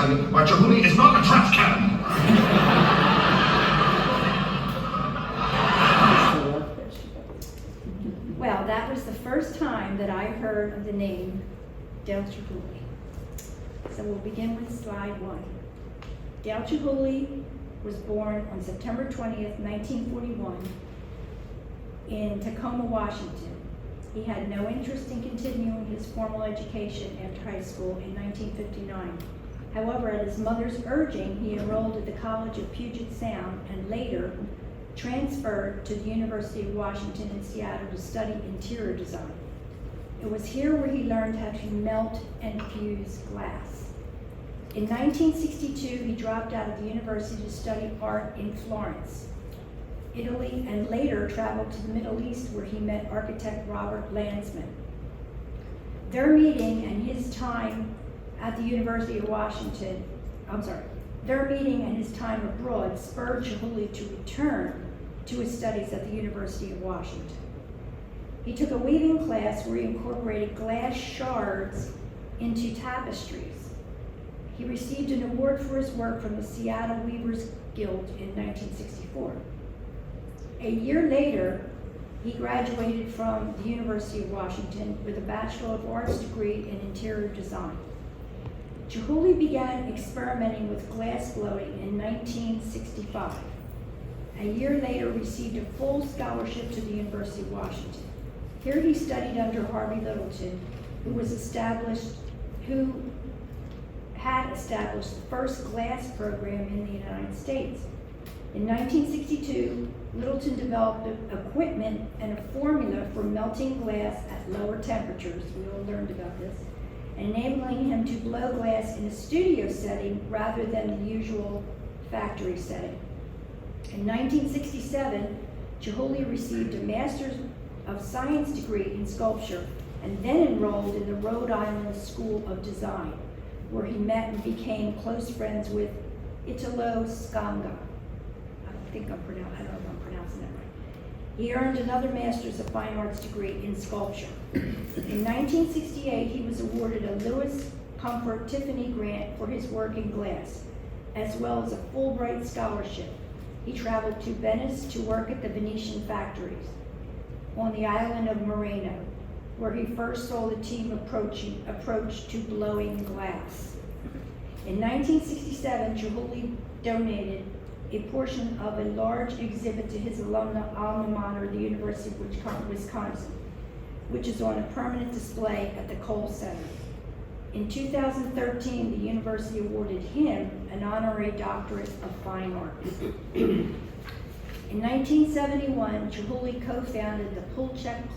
tell you why Chihuly is not a trash can. Well, that was the first time that I heard of the name Dale Chihuly. So we'll begin with slide 1. Dale Chihuly was born on September 20th, 1941 in Tacoma, Washington. He had no interest in continuing his formal education after high school in 1959. However, at his mother's urging, he enrolled at the College of Puget Sound and later transferred to the University of Washington in Seattle to study interior design. It was here where he learned how to melt and fuse glass. In 1962, he dropped out of the university to study art in Florence, Italy, and later traveled to the Middle East where he met architect Robert Landsman. Their meeting and his time at the University of Washington, their meeting and his time abroad spurred Chihuly to return to his studies at the University of Washington. He took a weaving class where he incorporated glass shards into tapestries. He received an award for his work from the Seattle Weavers Guild in 1964. A year later, he graduated from the University of Washington with a Bachelor of Arts degree in interior design. Chihuly began experimenting with glass blowing in 1965. A year later, received a full scholarship to the University of Washington. Here he studied under Harvey Littleton, who had established the first glass program in the United States. In 1962, Littleton developed equipment and a formula for melting glass at lower temperatures, we all learned about this, enabling him to blow glass in a studio setting rather than the usual factory setting. In 1967, Chihuly received a Master's of Science degree in sculpture and then enrolled in the Rhode Island School of Design, where he met and became close friends with Italo Scanga. I don't know if I'm pronouncing that right. He earned another Master's of Fine Arts degree in sculpture. In 1968, he was awarded a Lewis Comfort Tiffany grant for his work in glass, as well as a Fulbright scholarship. He traveled to Venice to work at the Venetian factories on the island of Murano, where he first saw the team approach to blowing glass. In 1967, Chihuly donated a portion of a large exhibit to his alma mater, the University of Wisconsin, which is on a permanent display at the Cole Center. In 2013, the university awarded him an honorary doctorate of fine arts. In 1971, Chihuly co-founded the Pulchek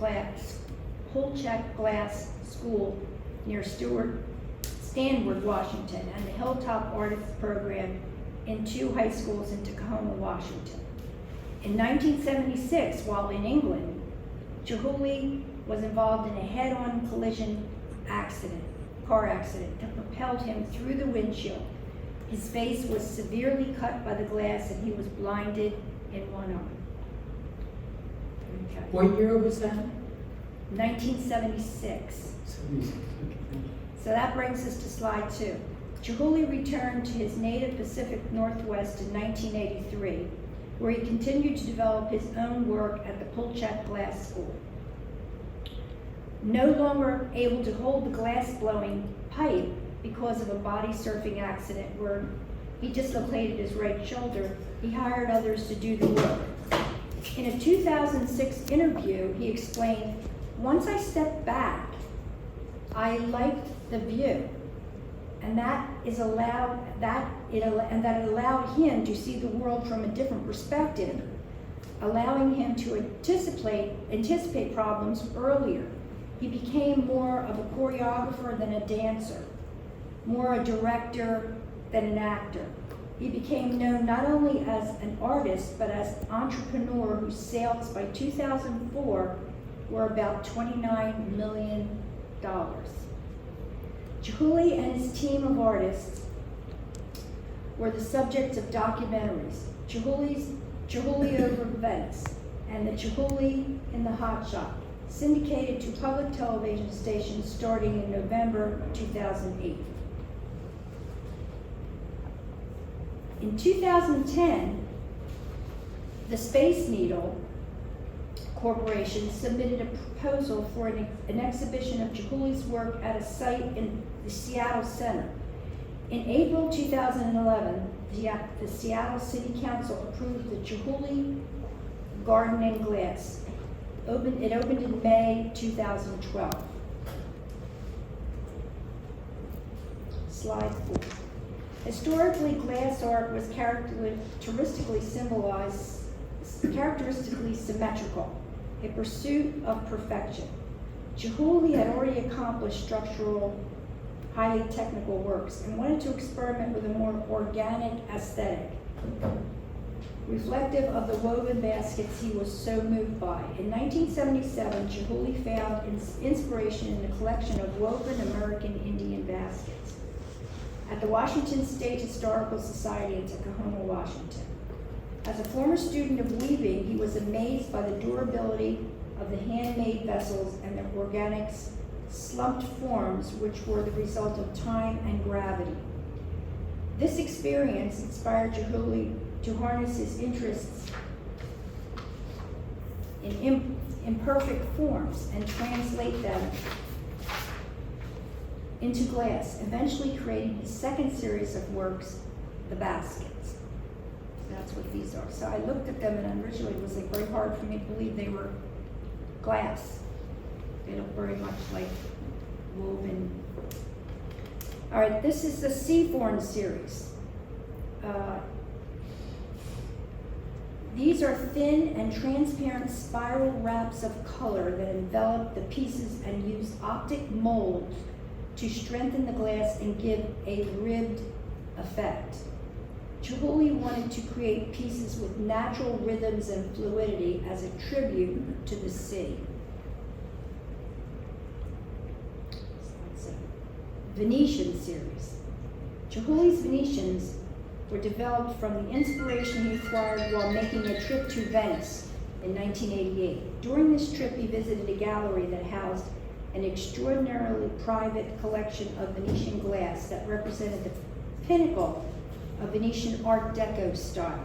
Glass School near Stanwood, Washington, and the Hilltop Artists Program in 2 high schools in Tacoma, Washington. In 1976, while in England, Chihuly was involved in a head-on car accident that propelled him through the windshield. His face was severely cut by the glass and he was blinded in one eye. Okay. What year was that? 1976. 76. So that brings us to slide 2. Chihuly returned to his native Pacific Northwest in 1983, where he continued to develop his own work at the Pulchek Glass School. No longer able to hold the glass blowing pipe because of a body surfing accident where he dislocated his right shoulder, he hired others to do the work. In a 2006 interview, he explained, "Once I stepped back, I liked the view, and that it allowed him to see the world from a different perspective, allowing him to anticipate problems earlier. He became more of a choreographer than a dancer, more a director than an actor. He became known not only as an artist, but as an entrepreneur whose sales by 2004 were about $29 million. Chihuly and his team of artists were the subjects of documentaries, Chihuly over Venice, and the Chihuly in the Hot Shot, syndicated to public television stations starting in November 2008. In 2010, the Space Needle Corporation submitted a proposal for an exhibition of Chihuly's work at a site in the Seattle Center. In April 2011, the Seattle City Council approved the Chihuly Garden in Glass. It opened in May 2012. Slide 4. Historically, glass art was characteristically symmetrical, a pursuit of perfection. Chihuly had already accomplished structural, highly technical works and wanted to experiment with a more organic aesthetic, reflective of the woven baskets he was so moved by. In 1977, Chihuly found inspiration in the collection of woven American Indian baskets at the Washington State Historical Society in Tacoma, Washington. As a former student of weaving, he was amazed by the durability of the handmade vessels and their organic slumped forms, which were the result of time and gravity. This experience inspired Chihuly to harness his interests in imperfect forms and translate them into glass, eventually creating his second series of works, the baskets. That's what these are. So I looked at them, and originally it was like very hard for me to believe they were glass. They look very much like woven. All right, this is the Seaborn series. These are thin and transparent spiral wraps of color that envelop the pieces and use optic molds to strengthen the glass and give a ribbed effect. Chihuly wanted to create pieces with natural rhythms and fluidity as a tribute to the sea. Venetian series. Chihuly's Venetians were developed from the inspiration he acquired while making a trip to Venice in 1988. During this trip, he visited a gallery that housed an extraordinarily private collection of Venetian glass that represented the pinnacle of Venetian Art Deco style,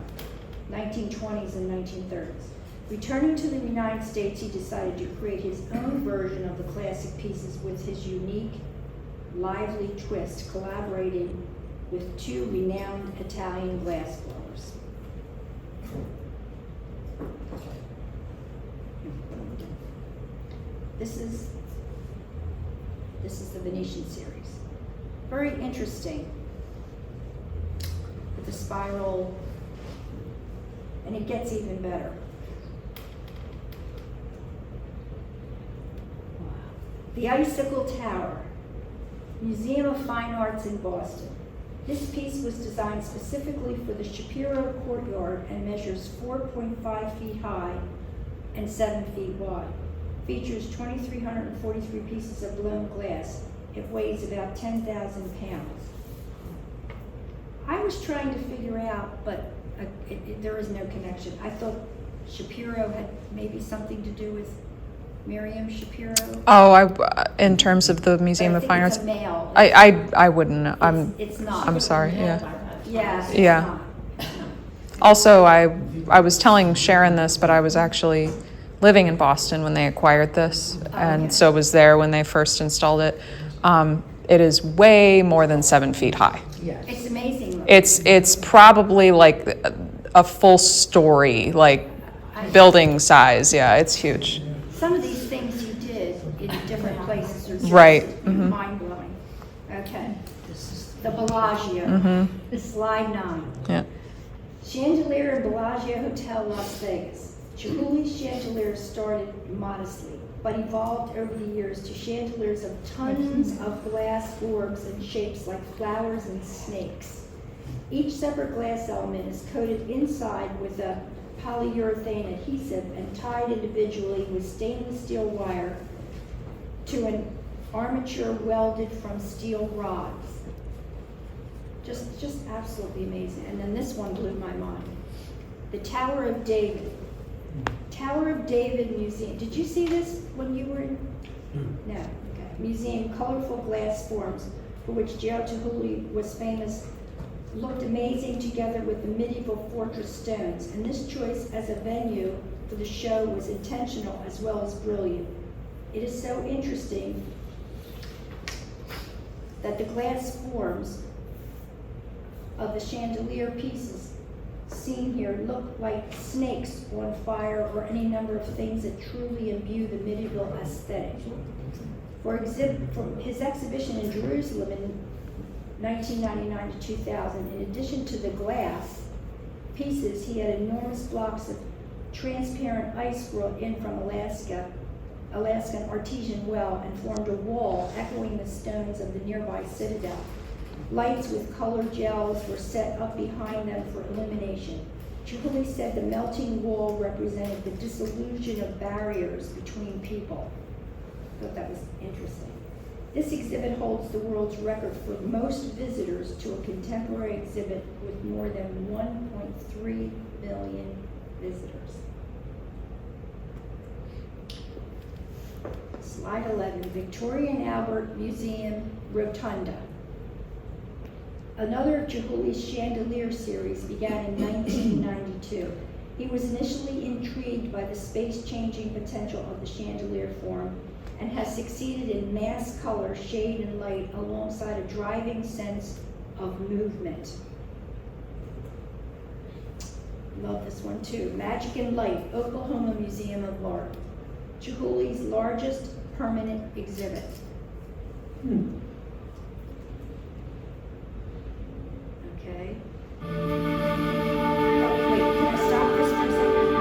1920s and 1930s. Returning to the United States, he decided to create his own version of the classic pieces with his unique, lively twist, collaborating with two renowned Italian glass blowers. This is the Venetian series. Very interesting. With the spiral, and it gets even better. Wow. The Icicle Tower, Museum of Fine Arts in Boston. This piece was designed specifically for the Shapiro Courtyard and measures 4.5 feet high and 7 feet wide. Features 2,343 pieces of blown glass. It weighs about 10,000 pounds. I was trying to figure out, but there is no connection. I thought Shapiro had maybe something to do with Miriam Shapiro. Oh, in terms of the Museum of Fine Arts, it's a male. I wouldn't. It's not. I'm sorry. Yeah. Yeah. It's Yeah. not. Also, I was telling Sharon this, but I was actually living in Boston when they acquired this, and okay. so was there when they first installed it. It is way more than 7 feet high. It's amazing. It's probably like a full story, like building size. Yeah, it's huge. Some of these things you did in different places are just Right. Mm-hmm. mind-blowing. Okay. The Bellagio. Mm-hmm. Slide 9. Yeah. Chandelier in Bellagio Hotel, Las Vegas. Chihuly's chandeliers started modestly, but evolved over the years to chandeliers of tons of glass orbs and shapes like flowers and snakes. Each separate glass element is coated inside with a polyurethane adhesive and tied individually with stainless steel wire to an armature welded from steel rods. Just absolutely amazing. And then this one blew my mind. The Tower of David. Tower of David Museum. Did you see this when you were in? No. Okay. Museum, colorful glass forms for which Dale Chihuly was famous looked amazing together with the medieval fortress stones, and this choice as a venue for the show was intentional as well as brilliant. It is so interesting that the glass forms of the chandelier pieces seen here look like snakes on fire or any number of things that truly imbue the medieval aesthetic. For his exhibition in Jerusalem in 1999 to 2000, in addition to the glass pieces, he had enormous blocks of transparent ice brought in from Alaskan artesian well, and formed a wall echoing the stones of the nearby citadel. Lights with colored gels were set up behind them for illumination. Chihuly said the melting wall represented the dissolution of barriers between people. I thought that was interesting. This exhibit holds the world's record for most visitors to a contemporary exhibit, with more than 1.3 million visitors. Slide 11, Victoria and Albert Museum Rotunda. Another of Chihuly's chandelier series began in 1992. He was initially intrigued by the space-changing potential of the chandelier form and has succeeded in mass color, shade, and light alongside a driving sense of movement. Love this one too. Magic and Light, Oklahoma Museum of Art. Chihuly's largest permanent exhibit. Okay.